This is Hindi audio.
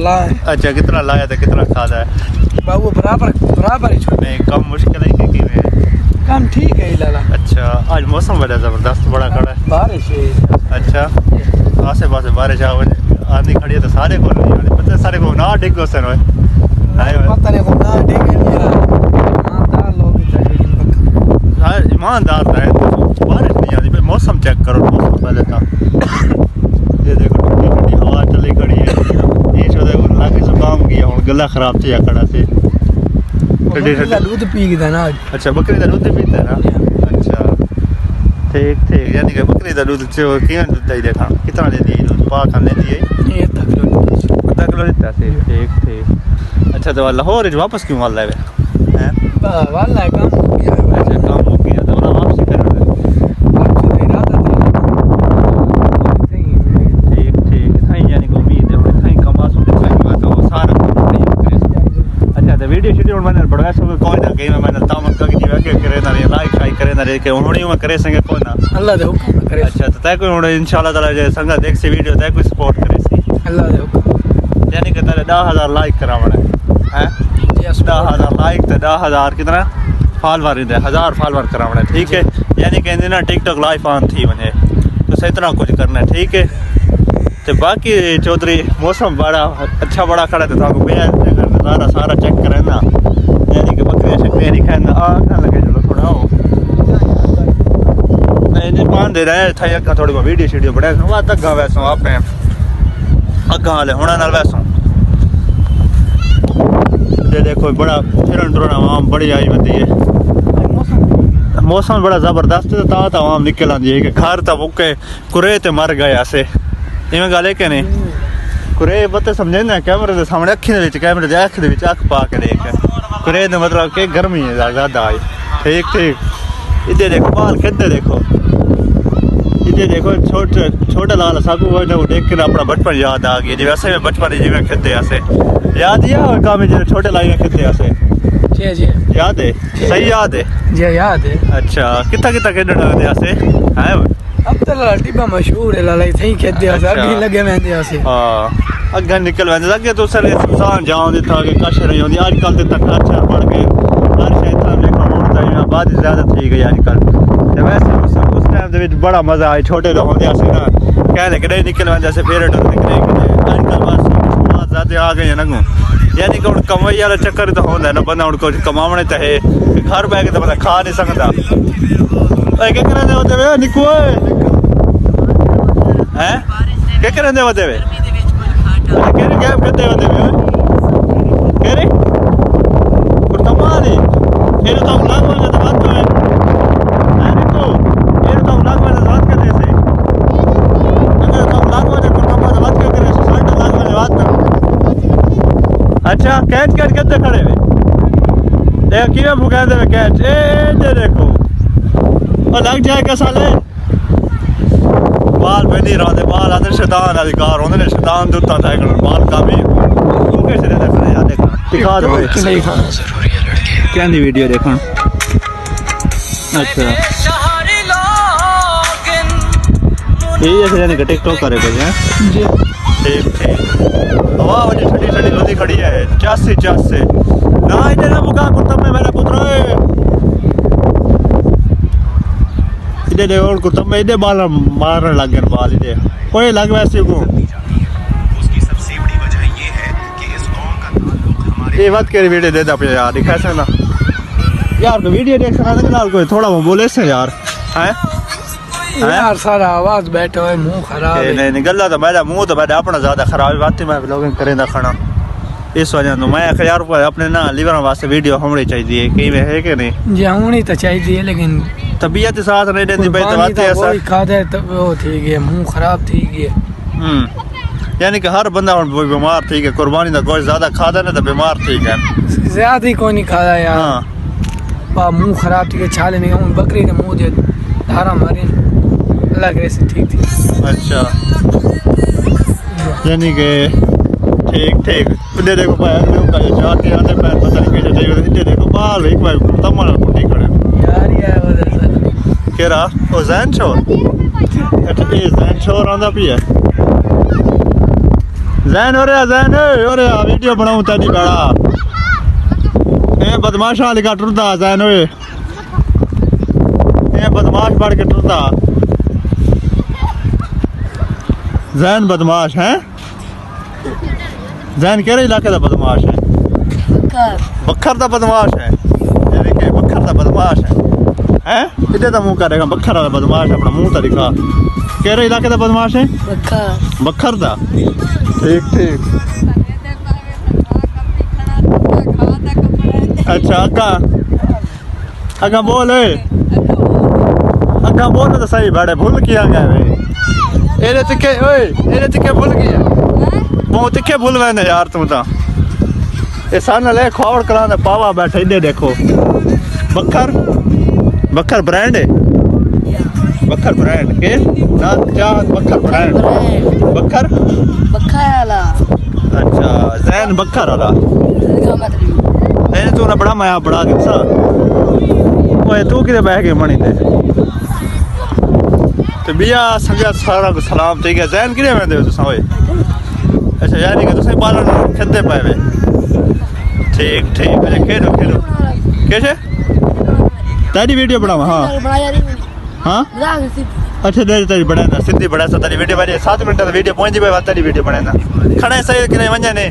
लाए। अच्छा कितना लाया था कितना खादा है बाबू बराबर ही छोड़। नहीं कम मुश्किल है कि में काम ठीक है लाला। अच्छा आज मौसम बड़ा ज़बरदस्त बड़ा खड़ा है बारिश है। अच्छा आसे पासे बारिश आंधी खड़ी है तो सारे को नहीं आने पता सारे को ना डिग गोसे नो पता नहीं को ना डिगे मेरा ईमानदार लोग चाहिए हाँ ईमानदार है बारिश नहीं आती भाई मौसम चेक करो मौसम पहले था ये देखो ठंडी ठंडी हवा चली खड़ी है ये शोदे को लाके जुकाम किया और गला खराब थी खड़ा से ठंडी ठंडी दूध पी गया ना आज। अच्छा बकरी का दूध पीता है ना अच्छा ठीक ठीक यानी कि बकरी का दूध जो कितना दूध दे देखा कितना देती है दूध पा खाने दी है ये तक किलो देता है ठीक ठीक अच्छा तो लाहौर वापस क्यों वाला है हैं वाला काम हो गया। अच्छा काम हो गया तो ना वापसी कर रहे ठीक ठीक थाई यानी को उम्मीद है थाई कमा सो थाई बात हो सारा अच्छा तो वीडियो शेड्यूल मैंने बढ़वा सो कोई ना कहीं मैंने तामत का जीवा के करे ना लाइक शाइक करे ना के उन्होंने में करे संगे कोई ना अल्लाह दे हुक्म करे। अच्छा तो तय कोई इंशाल्लाह ताला जे संगा देख से वीडियो तय कोई सपोर्ट करे सी अल्लाह दे हुक्म यानी कि तारे 10,000 लाइक करावना है 10,000 लाइक तो 10,000 कितना फॉलोवर दे 1000 फॉलोवर करावना ठीक है यानी कि ना टिकटॉक लाइव ऑन थी वने तो इतना कुछ करना है ठीक है तो बाकी चौधरी मौसम बड़ा अच्छा बड़ा खड़ा था आपको नज़ारा सारा चेक करें ना यानी कि बकरियाँ शक्रियाँ नहीं खाना ना लगे चलो थोड़ा हो नहीं मान दे रहे था अगर थोड़ी वीडियो शीडियो बढ़िया वहाँ तक गा वैसो आप अग्गा वाले होना नाल वैसो ये देखो बड़ा फिरन टुरन आवाम बड़ी आई होती है मौसम बड़ा ज़बरदस्त है ता आवाम निकल आती है कि घर तो मुक्के कुरे ते मर गए ऐसे इवें गल है कि नहीं कुरे बते समझे ना कैमरे के सामने अखी कैमरे की अख अख पा के देख कुरे ने मतलब कि गर्मी है ज़्यादा आई ठीक ठीक इधर देखो बाल खेते देखो इधर देखो छोटा लाल साकू वो देख के अपना बचपन याद आ गया जी वैसे में बचपन जिमें खेते ऐसे याद ही और काम जो छोटे लाइए खेते ऐसे जी जी याद है सही याद है जी याद है। अच्छा कितना कितना खेलने लगे ऐसे हैं अब तो टिब्बा मशहूर है लाला इथे ही खेते हैं अभी लगे वेंदे ऐसे हां अग्गा निकल वेंदे अगे तो सर इंसान जाओ दिता के कश नहीं होंदी आजकल ते तक अच्छा बढ़ गए हर शय था देखो उड़ता है आबादी ज्यादा थी गई आजकल ते वैसे उस टाइम दे विच बड़ा मजा आया छोटे तो होंदे ऐसे ना कहने कि नहीं निकल वेंदे ऐसे फेरे डर निकले आजकल बस बहुत ज्यादा आ गए ना यानी कि कमाई वाला चक्कर तो होंदा है ना बंदा उनको कमावने तो है घर बैठ के तो बंदा खा नहीं सकता क्या करने होते वे निको हैं क्या करने होते वे केरे क्या करते होते वे केरे कुर्तमानी ये तो लाग वाला तो बात है निको ये तो लाग वाला बात करने से अगर तो लाग वाला कुर्तमा बात करे सो 60 लाख वाली बात कर अच्छा कैच करते खड़े वे देखो किवे भुगा दे कैच ए देखो लग जाएगा साले बाल पे नहीं रहते बाल आते शैतान अधिकार होंगे ने शैतान दूता था बाल का भी तू कैसे रहता है यार देखा दिखा दो नहीं खाना जरूरी है लड़के क्या दी वीडियो देखो अच्छा ये जैसे यानी कि टिकटॉक करे कोई हैं जी ठीक ठीक हवा वाली ठंडी ठंडी नदी खड़ी है चासे ना इधर ना मुका कुत्ता में मेरा पुत्र इधर और कुत्ता में इधर बाल मारने लग गए बाल इधर कोई लग वैसे को उसकी सबसे बड़ी वजह ये है कि इस कौम का ताल्लुक हमारे ये बात कर वीडियो दे दे अपने यार दिखा सकना यार को वीडियो देख सकना ना कोई थोड़ा वो बोले से यार हैं यार सारा आवाज बैठा है मुंह खराब है नहीं गल्ला तो मेरा मुंह तो मेरा अपना ज्यादा खराब है बात मैं ब्लॉगिंग करे ना खाना इस वजह तो मैं यार अपने ना लीवर वास्ते वीडियो होनी चाहिए कई में है कि नहीं जी होनी तो चाहिए लेकिन तबीयत साथ नहीं देती भाई तो बात ऐसा खादे तब वो थी गया मुंह खराब थी गया यानी कि हर बंदा बीमार थी है कुर्बानी का गोश्त ज्यादा खादा ना तो बीमार थी है ज्यादा ही कोई नहीं खाता यार पा मुंह खराब थी छाले नहीं बकरी के मुंह दे धारा मारी अल्लाह करे से ठीक थी अच्छा यानी कि ठीक ठीक इधर देखो भाई का जाके आते पैर पता नहीं कैसे चाहिए इधर देखो बाल एक बार तमाम कुटी खड़े यार ये उधर से केरा ओ जैन शोर अच्छा ये जैन शोर आंदा पिया जैन ओरे वीडियो बनाऊं तेरी बड़ा ए बदमाश वाली का टुरदा जैन ओए ए बदमाश बढ़ के टुरदा जैन बदमाश है जैन केरे इलाके का बदमाश है बखर दा बदमाश है ये देखे बखर दा बदमाश है इधर दा मुंह करेगा बखर दा बदमाश अपना मुंह ता दिखा केरे इलाके दा बदमाश है बखर दा ठीक ठीक अच्छा अगा बोल अगा बोल तो सही बड़े भूल किया गया भाई एरे तिके भूल गया बहुत तिके भूल गए ना यार तू तो ये सामने ले खोड़ करा पावा बैठे इधर देखो बखर ब्रांड है बखर ब्रांड के ना चांद बखर ब्रांड बखर अच्छा जैन बखर वाला तू ना बड़ा माया बड़ा दिखसा ओए तू किधर बैठ गए मणि ते तो बिया संगा सारा को सलाम ठीक है जैन किधर में दे तुसा ओए अच्छा यानी कि तुसे पालन खेते पाए वे ठीक ठीक अच्छा खेलो कैसे तेरी वीडियो बनावा हाँ अच्छा तेरी बनाना सिंधी बड़ा सा तेरी वीडियो बनी 7 मिनट वीडियो पहुंची पे तेरी वीडियो बनाना खड़े सही कि नहीं वंजा ने